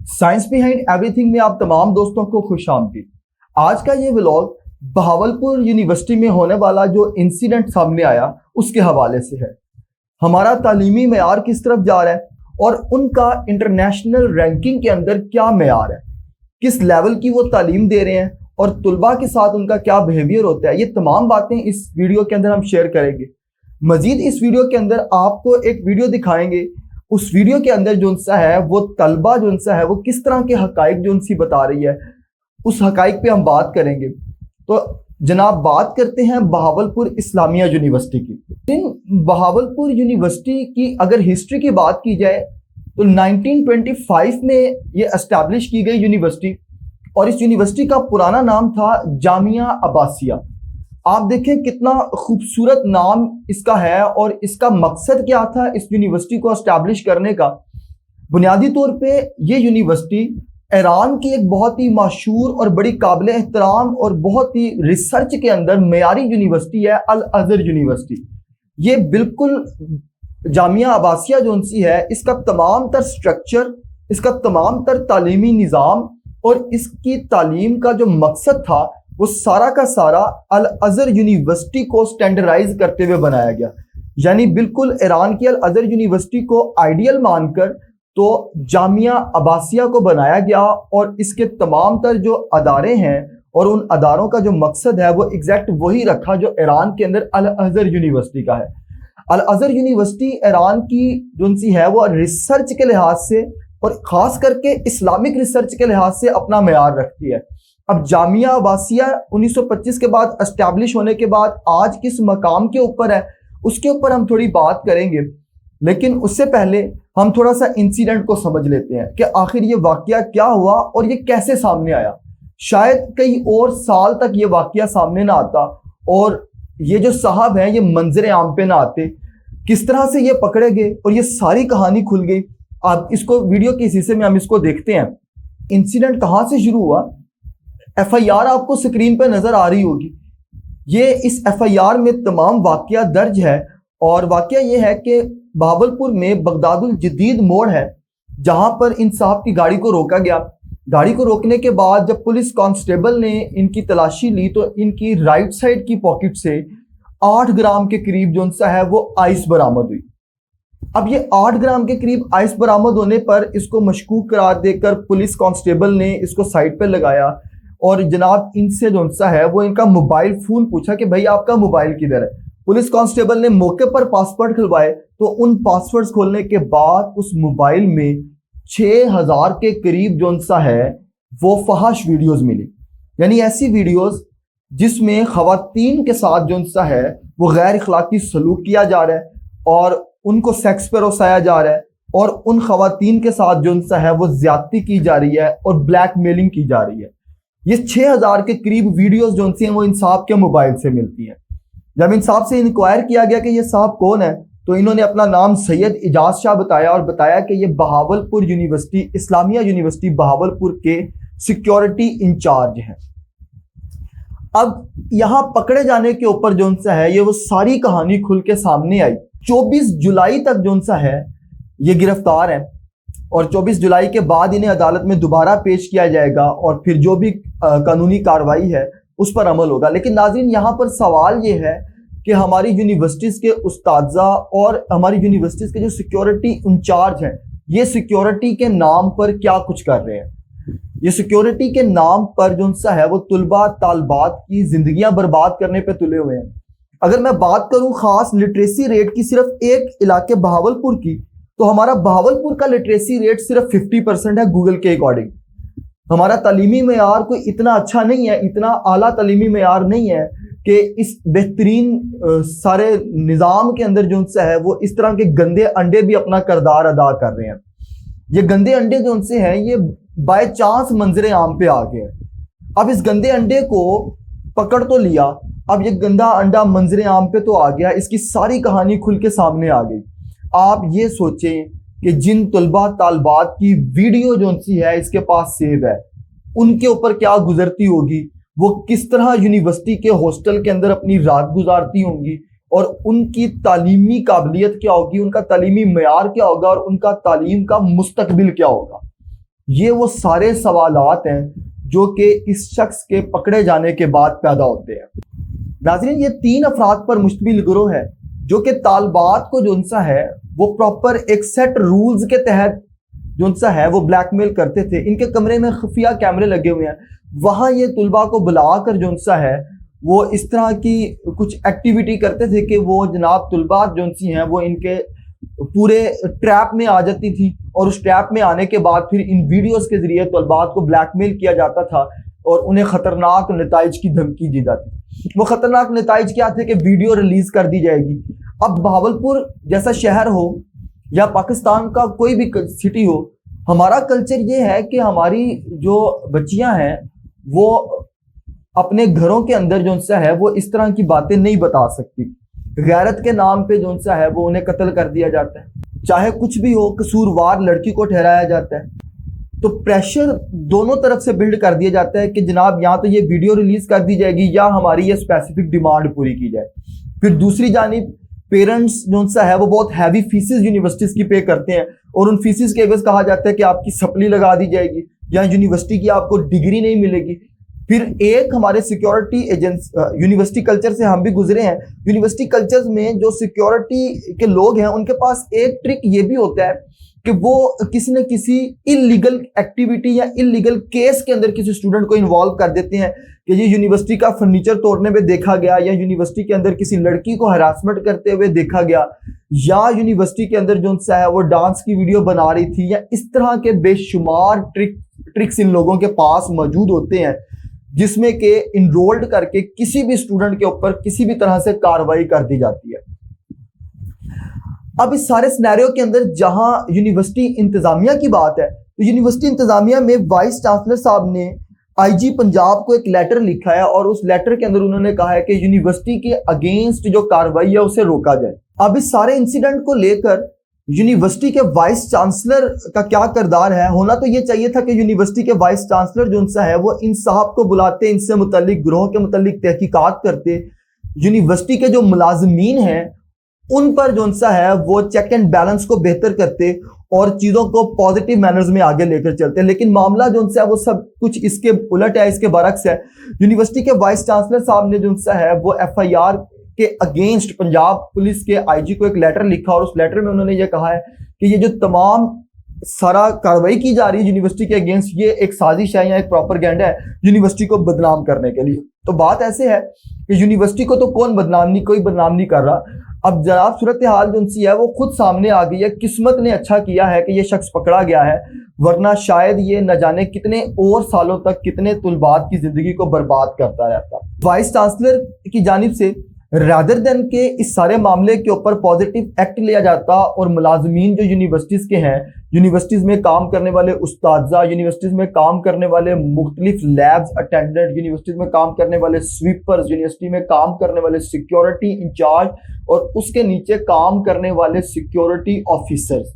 Science behind everything में आप तमाम दोस्तों को खुश आमदीद। आज का ये व्लॉग बहावलपुर यूनिवर्सिटी में होने वाला जो इंसिडेंट सामने आया उसके हवाले से है। हमारा तालीमी मेयार किस तरफ जा रहा है और उनका इंटरनेशनल रैंकिंग के अंदर क्या मेयार है, किस लेवल की वो तालीम दे रहे हैं और तुलबा के साथ उनका क्या बिहेवियर होता है, ये तमाम बातें इस वीडियो के अंदर हम शेयर करेंगे। मजीद इस वीडियो के अंदर आपको एक वीडियो दिखाएंगे। उस वीडियो के अंदर जो सा है वो तलबा जो सा है वो किस तरह के हकाइक जो सी बता रही है, उस हकाइक पे हम बात करेंगे। तो जनाब बात करते हैं बहावलपुर इस्लामिया यूनिवर्सिटी की। इन बहावलपुर यूनिवर्सिटी की अगर हिस्ट्री की बात की जाए तो 1925 में ये एस्टैब्लिश की गई यूनिवर्सिटी और इस यूनिवर्सिटी का पुराना नाम था जामिया अब्बासिया। आप देखें कितना खूबसूरत नाम इसका है और इसका मकसद क्या था इस यूनिवर्सिटी को एस्टैब्लिश करने का। बुनियादी तौर पे ये यूनिवर्सिटी ईरान की एक बहुत ही मशहूर और बड़ी काबिल एहतराम और बहुत ही रिसर्च के अंदर मेयारी यूनिवर्सिटी है, अल अज़हर यूनिवर्सिटी। ये बिल्कुल जामिया अब्बासिया जो सी है, इसका तमाम तर स्ट्रक्चर, इसका तमाम तर तालीमी निज़ाम और इसकी तालीम का जो मकसद था वो सारा का सारा अल अज़हर यूनिवर्सिटी को स्टैंडर्डाइज करते हुए बनाया गया। यानी बिल्कुल ईरान की अल अज़हर यूनिवर्सिटी को आइडियल मानकर तो जामिया अब्बासिया को बनाया गया और इसके तमाम तर जो अदारे हैं और उन अदारों का जो मकसद है वो एग्जैक्ट वही रखा जो ईरान के अंदर अल अज़हर यूनिवर्सिटी का है। अल अज़हर यूनिवर्सिटी ईरान की जो सी है वो रिसर्च के लिहाज से और ख़ास करके इस्लामिक रिसर्च के लिहाज से अपना मेयार रखती है। अब जामिया अब्बासिया 1925 के बाद एस्टैब्लिश होने के बाद आज किस मकाम के ऊपर है उसके ऊपर हम थोड़ी बात करेंगे, लेकिन उससे पहले हम थोड़ा सा इंसिडेंट को समझ लेते हैं कि आखिर ये वाकया क्या हुआ और ये कैसे सामने आया। शायद कई और साल तक ये वाकया सामने ना आता और ये जो साहब हैं ये मंजर आम पे ना आते, किस तरह से ये पकड़े गए और ये सारी कहानी खुल गई। आप इसको वीडियो के इस हिस्से में हम इसको देखते हैं। इंसिडेंट कहाँ से शुरू हुआ। FIR आपको स्क्रीन पर नजर आ रही होगी। ये इस FIR में तमाम वाकया दर्ज है और वाकया ये है कि बहावलपुर में बगदादुल जदीद मोड़ है जहां पर इन साहब की गाड़ी को रोका गया। गाड़ी को रोकने के बाद जब पुलिस कांस्टेबल ने इनकी तलाशी ली तो इनकी राइट साइड की पॉकेट से 8 ग्राम के करीब जो सा है वो आइस बरामद हुई। अब ये 8 ग्राम के करीब आइस बरामद होने पर इसको मशकूक करार देकर पुलिस कांस्टेबल ने इसको साइड पर लगाया और जनाब इनसे जो सा है वो इनका मोबाइल फोन पूछा कि भाई आपका मोबाइल किधर है। पुलिस कांस्टेबल ने मौके पर पासवर्ड खुलवाए तो उन पासवर्ड्स खोलने के बाद उस मोबाइल में 6000 के करीब जो सा है वो फहाश वीडियोस मिली। यानी ऐसी वीडियोस जिसमें खवातीन के साथ जो सा है वो गैर अखलाकी सलूक किया जा रहा है और उनको सेक्स पर उसाया जा रहा है और उन खवातीन के साथ जो सा है वो ज्यादती की जा रही है और ब्लैकमेलिंग की जा रही है। ये 6000 के करीब वीडियोस जो सी हैं वो इन साहब के मोबाइल से मिलती हैं। जब इन साहब से इंक्वायर किया गया कि ये साहब कौन है तो इन्होंने अपना नाम सैयद इजाज शाह बताया और बताया कि ये बहावलपुर यूनिवर्सिटी इस्लामिया यूनिवर्सिटी बहावलपुर के सिक्योरिटी इंचार्ज हैं। अब यहाँ पकड़े जाने के ऊपर जो सा है ये वो सारी कहानी खुल के सामने आई। 24 जुलाई तक जो सा है ये गिरफ्तार है और 24 जुलाई के बाद इन्हें अदालत में दोबारा पेश किया जाएगा और फिर जो भी कानूनी कार्रवाई है उस पर अमल होगा। लेकिन नाज़रीन यहाँ पर सवाल ये है कि हमारी यूनिवर्सिटीज़ के उस्ताज़ा और हमारी यूनिवर्सिटीज़ के जो सिक्योरिटी इंचार्ज हैं ये सिक्योरिटी के नाम पर क्या कुछ कर रहे हैं। ये सिक्योरिटी के नाम पर जो सा है वो तुलबा तालबात की जिंदगियां बर्बाद करने पे तुले हुए हैं। अगर मैं बात करूं खास लिटरेसी रेट की सिर्फ एक इलाके बहावलपुर की तो हमारा बहावलपुर का लिटरेसी रेट सिर्फ 50% है गूगल के अकॉर्डिंग। हमारा तालीमी मेयार कोई इतना अच्छा नहीं है, इतना आला तालीमी मेयार नहीं है कि इस बेहतरीन सारे निज़ाम के अंदर जो सा है वो इस तरह के गंदे अंडे भी अपना किरदार अदा कर रहे हैं। ये गंदे अंडे जो से हैं ये बाय चांस मंजर आम पे आ गए। अब इस गंदे अंडे को पकड़ तो लिया, अब ये गंदा अंडा मंजर आम पे तो आ गया, इसकी सारी कहानी खुल के सामने आ गई। आप ये सोचें कि जिन तलबा तालबात की वीडियो जो सी है इसके पास सेव है उनके ऊपर क्या गुजरती होगी, वो किस तरह यूनिवर्सिटी के हॉस्टल के अंदर अपनी रात गुजारती होंगी और उनकी तालीमी काबिलियत क्या होगी, उनका तालीमी मेयार क्या होगा और उनका तालीम का मुस्तकबिल क्या होगा। یہ وہ سارے سوالات ہیں جو کہ اس شخص کے پکڑے جانے کے بعد پیدا ہوتے ہیں۔ ناظرین، یہ 3 افراد پر مشتمل گروہ ہے جو کہ طالبات کو جو سا ہے وہ پراپر ایک سیٹ رولز کے تحت جو سا ہے وہ بلیک میل کرتے تھے۔ ان کے کمرے میں خفیہ کیمرے لگے ہوئے ہیں، وہاں یہ طلباء کو بلا کر جو سا ہے وہ اس طرح کی کچھ ایکٹیویٹی کرتے تھے کہ وہ جناب طلباء جو سی ہیں وہ ان کے پورے ٹریپ میں آ جاتی تھی، اور اس ٹریپ میں آنے کے بعد پھر ان ویڈیوز کے ذریعے طلباء کو بلیک میل کیا جاتا تھا اور انہیں خطرناک نتائج کی دھمکی دی جاتی۔ وہ خطرناک نتائج کیا تھے کہ ویڈیو ریلیز کر دی جائے گی۔ اب بہاولپور جیسا شہر ہو یا پاکستان کا کوئی بھی سٹی ہو، ہمارا کلچر یہ ہے کہ ہماری جو بچیاں ہیں وہ اپنے گھروں کے اندر جو سا ہے وہ اس طرح کی باتیں نہیں بتا سکتی۔ غیرت کے نام پہ جو سا ہے وہ انہیں قتل کر دیا جاتا ہے، چاہے کچھ بھی ہو، قصوروار لڑکی کو ٹھہرایا جاتا ہے۔ تو پریشر دونوں طرف سے بلڈ کر دیا جاتا ہے کہ جناب یا تو یہ ویڈیو ریلیز کر دی جائے گی یا ہماری یہ اسپیسیفک ڈیمانڈ پوری کی جائے۔ پھر دوسری جانب پیرنٹس جو سا ہے وہ بہت ہیوی فیسز یونیورسٹیز کی پے کرتے ہیں، اور ان فیسز کے عوض کہا جاتا ہے کہ آپ کی سپلی لگا دی جائے گی یا یونیورسٹی کی آپ کو ڈگری نہیں ملے گی۔ پھر ایک ہمارے سیکیورٹی یونیورسٹی کلچر سے ہم بھی گزرے ہیں۔ یونیورسٹی کلچر میں جو سیکیورٹی کے لوگ ہیں ان کے پاس ایک ٹرک یہ بھی ہوتا ہے کہ وہ کسی نہ کسی انلیگل ایکٹیویٹی یا انلیگل کیس کے اندر کسی اسٹوڈنٹ کو انوالو کر دیتے ہیں کہ یہ یونیورسٹی کا فرنیچر توڑنے میں دیکھا گیا، یا یونیورسٹی کے اندر کسی لڑکی کو ہراسمنٹ کرتے ہوئے دیکھا گیا، یا یونیورسٹی کے اندر جو سا ہے وہ ڈانس کی ویڈیو بنا رہی تھی، یا اس طرح کے بے شمار ٹرکس ان لوگوں کے پاس موجود ہوتے ہیں جس میں کہ انرولڈ کر کے کسی بھی اسٹوڈنٹ کے اوپر کسی بھی طرح سے کارروائی کر دی جاتی ہے۔ اب اس سارے سینیریو کے اندر جہاں یونیورسٹی انتظامیہ کی بات ہے، تو یونیورسٹی انتظامیہ میں وائس چانسلر صاحب نے آئی جی پنجاب کو ایک لیٹر لکھا ہے، اور اس لیٹر کے اندر انہوں نے کہا ہے کہ یونیورسٹی کے اگینسٹ جو کارروائی ہے اسے روکا جائے۔ اب اس سارے انسیڈنٹ کو لے کر یونیورسٹی کے وائس چانسلر کا کیا کردار ہے؟ ہونا تو یہ چاہیے تھا کہ یونیورسٹی کے وائس چانسلر جو ان سے ہے وہ ان صاحب کو بلاتے، ان سے متعلق گروہ کے متعلق تحقیقات کرتے، یونیورسٹی کے جو ملازمین ہیں ان پر جو ان سے ہے وہ چیک اینڈ بیلنس کو بہتر کرتے اور چیزوں کو پازیٹیو مینرز میں آگے لے کر چلتے۔ لیکن معاملہ جو ان سے ہے وہ سب کچھ اس کے الٹ ہے، اس کے برعکس ہے۔ یونیورسٹی کے وائس چانسلر صاحب نے جو ان سے ہے وہ ایف آئی آر کے اگینسٹ پنجاب پولیس کے آئی جی کو ایک لیٹر لکھا، اور اس لیٹر میں انہوں نے یہ کہا ہے کہ یہ جو تمام سارا کارروائی کی جا رہی ہے یونیورسٹی کے اگینسٹ، یہ ایک سازش ہے یا ایک پروپیگنڈا ہے یونیورسٹی کو بدنام کرنے کے لیے۔ تو بات ایسے ہے کہ یونیورسٹی کو تو کون بدنام نہیں، کوئی بدنام نہیں کر رہا۔ اب جناب صورتحال جو ان سی ہے وہ خود سامنے آ گئی ہے۔ قسمت نے اچھا کیا ہے کہ یہ شخص پکڑا گیا ہے، ورنہ شاید یہ نہ جانے کتنے اور سالوں تک کتنے طلبات کی زندگی کو برباد کرتا رہتا۔ وائس چانسلر کی جانب سے رادر دین کہ اس سارے معاملے کے اوپر پازیٹیو ایکٹ لیا جاتا اور ملازمین جو یونیورسٹیز کے ہیں، یونیورسٹیز میں کام کرنے والے اساتذہ، یونیورسٹیز میں کام کرنے والے مختلف لیبز اٹینڈنٹ، یونیورسٹیز میں کام کرنے والے سویپرز، یونیورسٹی میں کام کرنے والے سیکیورٹی انچارج اور اس کے نیچے کام کرنے والے سیکیورٹی آفیسرز،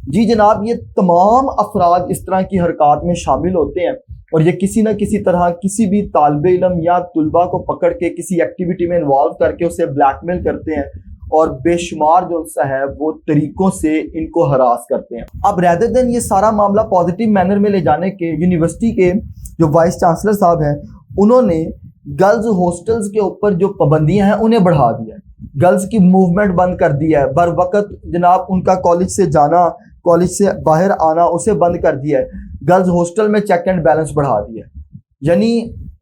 جی جناب یہ تمام افراد اس طرح کی حرکات میں شامل ہوتے ہیں، اور یہ کسی نہ کسی طرح کسی بھی طالب علم یا طلباء کو پکڑ کے کسی ایکٹیویٹی میں انوالو کر کے اسے بلیک میل کرتے ہیں اور بے شمار جو سا ہے وہ طریقوں سے ان کو ہراس کرتے ہیں۔ اب ریدر دین یہ سارا معاملہ پازیٹیو مینر میں لے جانے کے، یونیورسٹی کے جو وائس چانسلر صاحب ہیں انہوں نے گرلز ہاسٹلز کے اوپر جو پابندیاں ہیں انہیں بڑھا دیا ہے، گرلز کی موومنٹ بند کر دی ہے، بر وقت جناب ان کا کالج سے جانا، کالج سے باہر آنا اسے بند کر دیا ہے، گرلز ہاسٹل میں چیک اینڈ بیلنس بڑھا دیا ہے، یعنی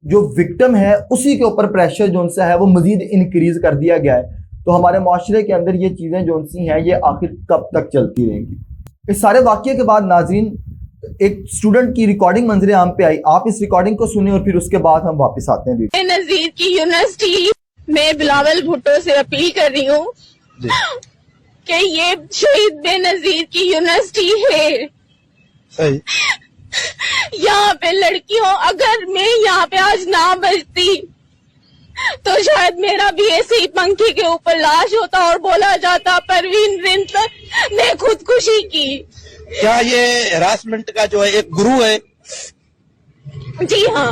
جو وکٹم ہے اسی کے اوپر پریشر جو ان سے ہے وہ مزید انکریز کر دیا گیا ہے۔ تو ہمارے معاشرے کے اندر یہ چیزیں جو ان سی ہیں یہ آخر کب تک چلتی رہیں گی؟ اس سارے واقعے کے بعد ناظرین ایک اسٹوڈنٹ کی ریکارڈنگ منظر عام پہ آئی، آپ اس ریکارڈنگ کو سنیں اور پھر اس کے بعد ہم واپس آتے ہیں۔ بے نظیر کی یونیورسٹی میں بلاول بھٹو سے اپیل کر رہی ہوں کہ یہ شہید بے نظیر کی یونیورسٹی ہے، یہاں پہ لڑکیوں، اگر میں یہاں پہ آج نہ بچتی تو شاید میرا بھی ایسے ہی پنکھے کے اوپر لاش ہوتا اور بولا جاتا پروین رنت نے خودکشی کی۔ کیا یہ ہراسمنٹ کا جو ہے ایک گروہ ہے जी हाँ।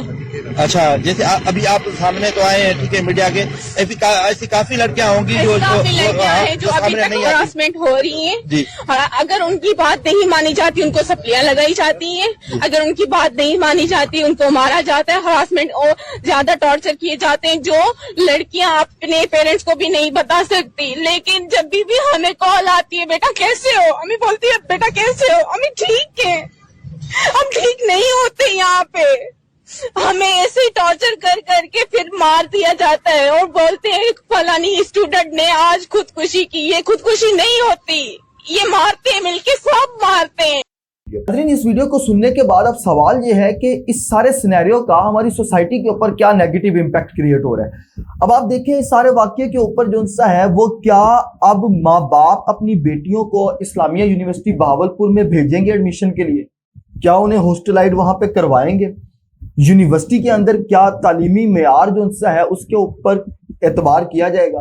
अच्छा, जैसे अभी आप सामने तो आए हैं, ठीक है, मीडिया के, ऐसी काफी लड़कियां होंगी जो काफी लड़कियां हैं जो अभी सामने तक नहीं आती। हरासमेंट हो रही हैं। जी। अगर उनकी बात नहीं मानी जाती उनको सप्लियां लगाई जाती हैं, अगर उनकी बात नहीं मानी जाती उनको मारा जाता है, हरासमेंट और ज्यादा टॉर्चर किए जाते हैं जो लड़कियां अपने पेरेंट्स को भी नहीं बता सकती। लेकिन जब भी हमें कॉल आती है, बेटा कैसे हो, अम्मी बोलती है बेटा कैसे हो, अम्मी ठीक है, हम ठीक नहीं होते यहाँ पे, हमें ऐसे टॉर्चर कर करके फिर मार दिया जाता है और बोलते हैं फलानी स्टूडेंट ने आज खुदकुशी की। ये खुदकुशी नहीं होती, ये मारते हैं, मिलके सब मारते हैं। नाज़रीन, इस वीडियो को सुनने के बाद अब सवाल ये है कि इस सारे सिनेरियो का हमारी सोसाइटी के ऊपर क्या नेगेटिव इम्पैक्ट क्रिएट हो रहा है। अब आप देखिए इस सारे वाक्य के ऊपर जो सा है वो क्या अब माँ बाप अपनी बेटियों को इस्लामिया यूनिवर्सिटी बहावलपुर में भेजेंगे एडमिशन के लिए? क्या उन्हें हॉस्टलाइज वहां पे करवाएंगे? यूनिवर्सिटी के अंदर क्या तालीमी मेयार जो सा है उसके ऊपर एतबार किया जाएगा?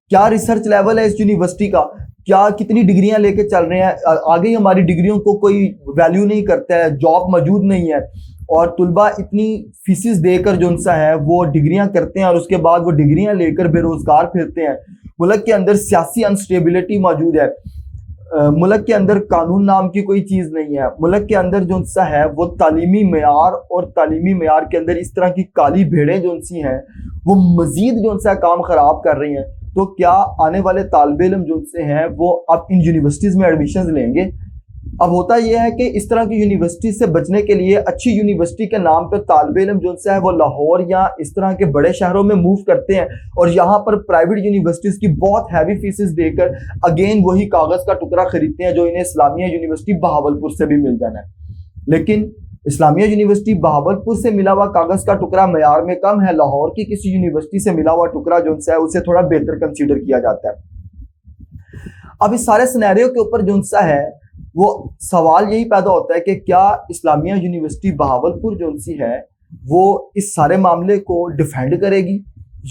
क्या रिसर्च लेवल है इस यूनिवर्सिटी का? क्या कितनी डिग्रियां लेके चल रहे हैं? आगे ही हमारी डिग्रियों को कोई वैल्यू नहीं करता है, जॉब मौजूद नहीं है और तुलबा इतनी फीसिस देकर जो सा है वो डिग्रियां करते हैं और उसके बाद वो डिग्रियां लेकर बेरोजगार फिरते हैं। मुल्क के अंदर सियासी अनस्टेबिलिटी मौजूद है, मुल्क के अंदर कानून नाम की कोई चीज़ नहीं है, मुल्क के अंदर जो सा है वो तालीमी मेयार और तालीमी मेयार के अंदर इस तरह की काली भेड़ें जो सी हैं वो मजीद जो सा काम ख़राब कर रही हैं। तो क्या आने वाले तालिब इल्म जो से हैं वो अब इन यूनिवर्सिटीज़ में एडमिशन लेंगे? अब होता यह है कि इस तरह की यूनिवर्सिटी से बचने के लिए अच्छी यूनिवर्सिटी के नाम पर तालिब इल्म जो है वो लाहौर या इस तरह के बड़े शहरों में मूव करते हैं और यहाँ पर प्राइवेट यूनिवर्सिटीज़ की बहुत हैवी फीसेस देकर अगेन वही कागज़ का टुकड़ा खरीदते हैं जो इन्हें इस्लामिया यूनिवर्सिटी बहावलपुर से भी मिल जाना है। लेकिन इस्लामिया यूनिवर्सिटी बहावलपुर से मिला हुआ कागज़ का टुकड़ा मेयार में कम है, लाहौर की किसी यूनिवर्सिटी से मिला हुआ टुकड़ा जो है उसे थोड़ा बेहतर कंसीडर किया जाता है। अब इस सारे सिनेरियो के ऊपर जो सा है वो सवाल यही पैदा होता है कि क्या इस्लामिया यूनिवर्सिटी बहावलपुर जो सी है वो इस सारे मामले को डिफेंड करेगी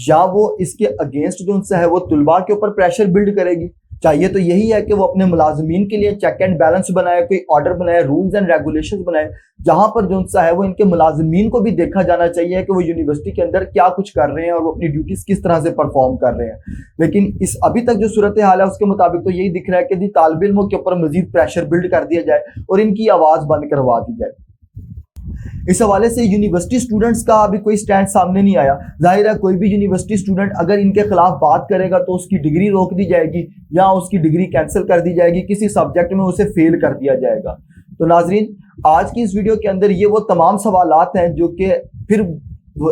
या वो इसके अगेंस्ट जो सा है वो तुलबा के ऊपर प्रेशर बिल्ड करेगी? चाहिए तो यही है कि वो अपने मुलाजमीन के लिए चेक एंड बैलेंस बनाए, कोई ऑर्डर बनाए, रूल्स एंड रेगुलेशंस बनाए, जहां पर जो सा है वो इनके मुलाजमीन को भी देखा जाना चाहिए कि वो यूनिवर्सिटी के अंदर क्या कुछ कर रहे हैं और वो अपनी ड्यूटीज किस तरह से परफॉर्म कर रहे हैं। लेकिन इस अभी तक जो सूरत हाल है उसके मुताबिक तो यही दिख रहा है कि तालिब इल्मों के ऊपर मजीद प्रेशर बिल्ड कर दिया जाए और इनकी आवाज़ बंद करवा दी जाए। इस हवाले से यूनिवर्सिटी स्टूडेंट्स का अभी कोई स्टैंड सामने नहीं आया। जाहिर है कोई भी यूनिवर्सिटी स्टूडेंट अगर इनके खिलाफ बात करेगा तो उसकी डिग्री रोक दी जाएगी या उसकी डिग्री कैंसिल कर दी जाएगी, किसी सब्जेक्ट में उसे फेल कर दिया जाएगा। तो नाजरीन, आज की इस वीडियो के अंदर ये वो तमाम सवालात हैं जो कि फिर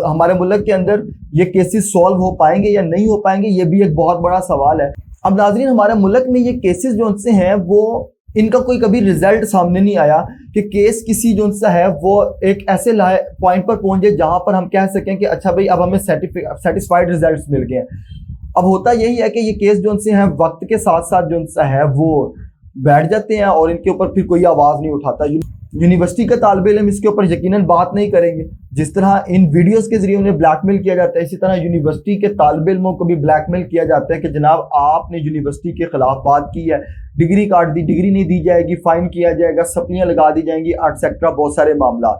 हमारे मुल्क के अंदर ये केसेस सॉल्व हो पाएंगे या नहीं हो पाएंगे, ये भी एक बहुत बड़ा सवाल है। अब नाजरीन, हमारे मुल्क में ये केसेस जो से हैं वो इनका कोई कभी रिजल्ट सामने नहीं आया कि केस किसी जो सा है वो एक ऐसे पॉइंट पर पहुंचे जहां पर हम कह सकें कि अच्छा भाई अब हमें सेटिस्फाइड रिजल्ट्स मिल गए हैं। अब होता यही है कि ये केस जो से हैं वक्त के साथ साथ जो सा है वो बैठ जाते हैं और इनके ऊपर फिर कोई आवाज़ नहीं उठाता। यूनिवर्सिटी का तालिब इल्म इसके ऊपर यकीनन बात नहीं करेंगे। जिस तरह इन वीडियोस के जरिए उन्हें ब्लैकमेल किया जाता है, इसी तरह यूनिवर्सिटी के तालिब इल्मों को भी ब्लैकमेल किया जाता है कि जनाब आपने यूनिवर्सिटी के खिलाफ बात की है, डिग्री काट दी, डिग्री नहीं दी जाएगी, फाइन किया जाएगा, सप्लियां लगा दी जाएंगी, एटसेट्रा, बहुत सारे मामला।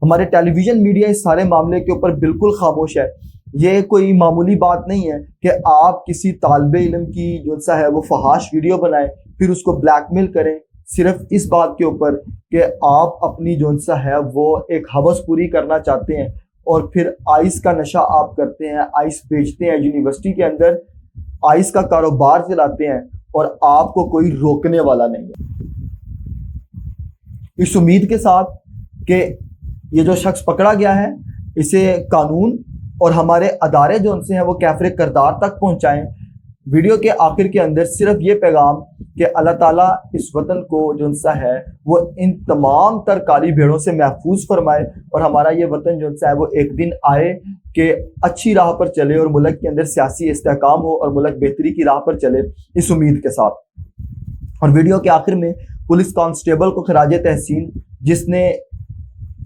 हमारे टेलीविजन मीडिया इस सारे मामले के ऊपर बिल्कुल खामोश है। ये कोई मामूली बात नहीं है कि आप किसी तालिब इल्म की जो सा है वो फहाश वीडियो बनाएं फिर उसको ब्लैकमेल करें सिर्फ इस बात के ऊपर कि आप अपनी जो सा है वो एक हवस पूरी करना चाहते हैं और फिर आइस का नशा आप करते हैं, आइस बेचते हैं, यूनिवर्सिटी के अंदर आइस का कारोबार चलाते हैं और आपको कोई रोकने वाला नहीं है। इस उम्मीद के साथ कि ये जो शख्स पकड़ा गया है इसे कानून और हमारे अदारे जो उनसे हैं वो कैफरे करदार तक पहुंचाएं। वीडियो के आखिर के अंदर सिर्फ ये पैगाम कि अल्लाह ताला इस वतन को जो सा है वो इन तमाम तर काली भेड़ों से महफूज फरमाए और हमारा ये वतन जो सा है वो एक दिन आए कि अच्छी राह पर चले और मुल्क के अंदर सियासी इस्तेहकाम हो और मुल्क बेहतरी की राह पर चले, इस उम्मीद के साथ। और वीडियो के आखिर में पुलिस कांस्टेबल को खराजे तहसीन जिसने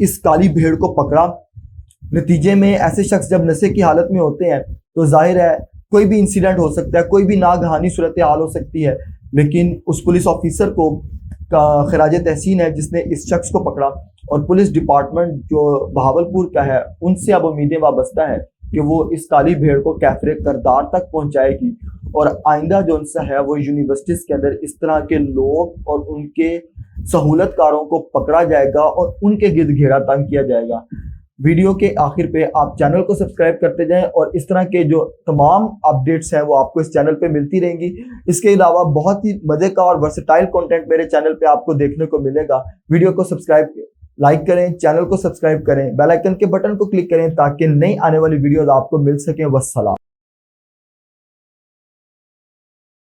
इस काली भेड़ को पकड़ा। नतीजे में ऐसे शख्स जब नशे की हालत में होते हैं तो जाहिर है कोई भी इंसिडेंट हो सकता है, कोई भी नागहानी सूरत हाल हो सकती है, लेकिन उस पुलिस ऑफिसर को खराजे तहसीन है जिसने इस शख्स को पकड़ा اور پولیس ڈپارٹمنٹ جو بہاولپور کا ہے ان سے اب امیدیں وابستہ ہے کہ وہ اس کالی بھیڑ کو کیفر کردار تک پہنچائے گی، اور آئندہ جو ان سے ہے وہ یونیورسٹیز کے اندر اس طرح کے لوگ اور ان کے سہولت کاروں کو پکڑا جائے گا اور ان کے گرد گھیرا تنگ کیا جائے گا۔ ویڈیو کے آخر پہ آپ چینل کو سبسکرائب کرتے جائیں اور اس طرح کے جو تمام اپڈیٹس ہیں وہ آپ کو اس چینل پہ ملتی رہیں گی۔ اس کے علاوہ بہت ہی مزے کا اور ورسٹائل کنٹینٹ میرے چینل پہ آپ کو دیکھنے کو ملے گا۔ ویڈیو کو لائک کریں، چینل کو سبسکرائب کریں، بیل آئیکن کے بٹن کو کلک کریں تاکہ نئی آنے والی ویڈیوز آپ کو مل سکیں۔ والسلام۔